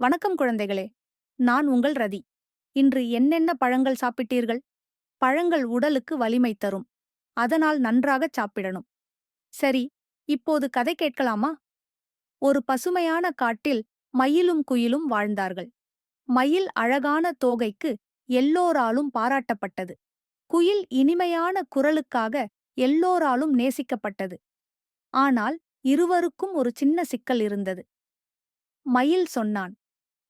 வணக்கம் குழந்தைகளே. நான் உங்கள் ரதி. இன்று என்னென்ன பழங்கள் சாப்பிட்டீர்கள்? பழங்கள் உடலுக்கு வலிமை தரும். அதனால் நன்றாகச் சாப்பிடணும். சரி, இப்போது கதை கேட்கலாமா? ஒரு பசுமையான காட்டில் மயிலும் குயிலும் வாழ்ந்தார்கள். மயில் அழகான தோகைக்கு எல்லோராலும் பாராட்டப்பட்டது. குயில் இனிமையான குரலுக்காக எல்லோராலும் நேசிக்கப்பட்டது. ஆனால் இருவருக்கும் ஒரு சின்ன சிக்கல் இருந்தது. மயில் சொன்னான்,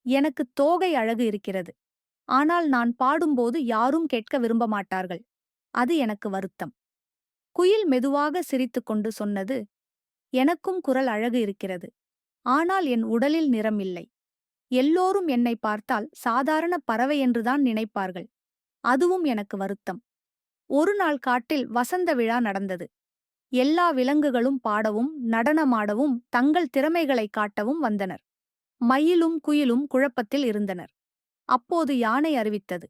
எனக்கு தோகை அழகு இருக்கிறது. ஆனால் நான் பாடும்போது யாரும் கேட்க விரும்ப மாட்டார்கள். அது எனக்கு வருத்தம். குயில் மெதுவாக சிரித்துக்கொண்டு சொன்னது, எனக்கும் குரல் அழகு இருக்கிறது. ஆனால் என் உடலில் நிறம் இல்லை. எல்லோரும் என்னை பார்த்தால் சாதாரண பறவை என்றுதான் நினைப்பார்கள். அதுவும் எனக்கு வருத்தம். ஒரு நாள் காட்டில் வசந்த விழா நடந்தது. எல்லா விலங்குகளும் பாடவும் நடனமாடவும் தங்கள் திறமைகளை காட்டவும் வந்தனர். மயிலும் குயிலும் குழப்பத்தில் இருந்தனர். அப்போது யானை அறிவித்தது,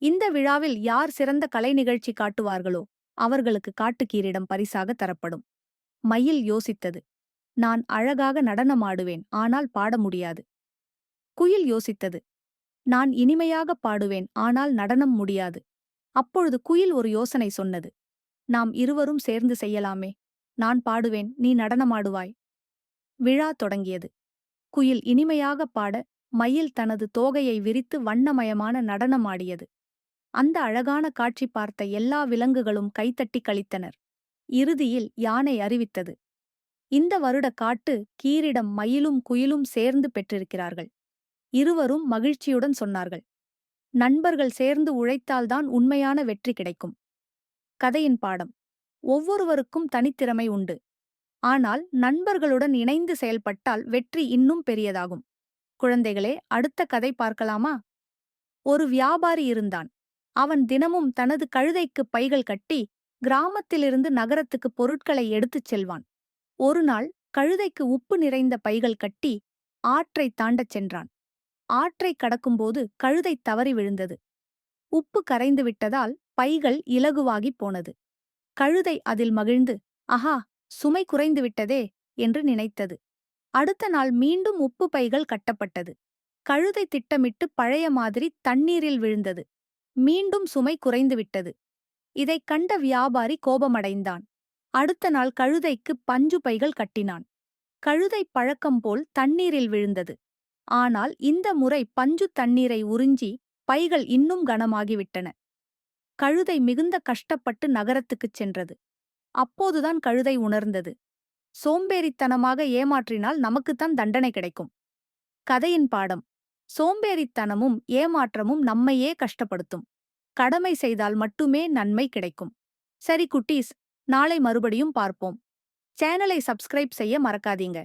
இந்த விழாவில் யார் சிறந்த கலை நிகழ்ச்சி காட்டுவார்களோ அவர்களுக்கு காட்டுக்கீரிடம் பரிசாக தரப்படும். மயில் யோசித்தது, நான் அழகாக நடனமாடுவேன், ஆனால் பாட முடியாது. குயில் யோசித்தது, நான் இனிமையாக பாடுவேன், ஆனால் நடனம் முடியாது. அப்பொழுது குயில் ஒரு யோசனை சொன்னது, நாம் இருவரும் சேர்ந்து செய்யலாமே. நான் பாடுவேன், நீ நடனமாடுவாய். விழா தொடங்கியது. குயில் இனிமையாக பாட, மயில் தனது தோகையை விரித்து வண்ணமயமான நடனமாடியது. அந்த அழகான காட்சி பார்த்த எல்லா விலங்குகளும் கைத்தட்டி களித்தனர். இறுதியில் யானை அறிவித்தது, இந்த வருட காட்டு கீரிடம் மயிலும் குயிலும் சேர்ந்து பெற்றிருக்கிறார்கள். இருவரும் மகிழ்ச்சியுடன் சொன்னார்கள், நண்பர்கள் சேர்ந்து உழைத்தால்தான் உண்மையான வெற்றி கிடைக்கும். கதையின் பாடம், ஒவ்வொருவருக்கும் தனித்திறமை உண்டு. ஆனால் நண்பர்களுடன் இணைந்து செயல்பட்டால் வெற்றி இன்னும் பெரியதாகும். குழந்தைகளே, அடுத்த கதை பார்க்கலாமா? ஒரு வியாபாரி இருந்தான். அவன் தினமும் தனது கழுதைக்கு பைகள் கட்டி கிராமத்திலிருந்து நகரத்துக்கு பொருட்களை எடுத்துச் செல்வான். ஒருநாள் கழுதைக்கு உப்பு நிறைந்த பைகள் கட்டி ஆற்றைத் தாண்டச் சென்றான். ஆற்றைக் கடக்கும்போது கழுதை தவறி விழுந்தது. உப்பு கரைந்து விட்டதால் பைகள் இலகுவாகிப் போனது. கழுதை அதில் மகிழ்ந்து, ஆஹா, சுமை குறைந்து விட்டதே என்று நினைத்தது. அடுத்த நாள் மீண்டும் உப்பு பைகள் கட்டப்பட்டது. கழுதை திட்டமிட்டு பழைய மாதிரி தண்ணீரில் விழுந்தது. மீண்டும் சுமை குறைந்துவிட்டது. இதைக் கண்ட வியாபாரி கோபமடைந்தான். அடுத்த நாள் கழுதைக்கு பஞ்சு பைகள் கட்டினான். கழுதை பழக்கம்போல் தண்ணீரில் விழுந்தது. ஆனால் இந்த முறை பஞ்சு தண்ணீரை உறிஞ்சி பைகள் இன்னும் கனமாகிவிட்டன. கழுதை மிகுந்த கஷ்டப்பட்டு நகரத்துக்குச் சென்றது. அப்போதுதான் கழுதை உணர்ந்தது, சோம்பேறித்தனமாக ஏமாற்றினால் நமக்குத்தான் தண்டனை கிடைக்கும். கதையின் பாடம், சோம்பேறித்தனமும் ஏமாற்றமும் நம்மையே கஷ்டப்படுத்தும். கடமை செய்தால் மட்டுமே நன்மை கிடைக்கும். சரி குட்டீஸ், நாளை மறுபடியும் பார்ப்போம். சேனலை சப்ஸ்கிரைப் செய்ய மறக்காதீங்க.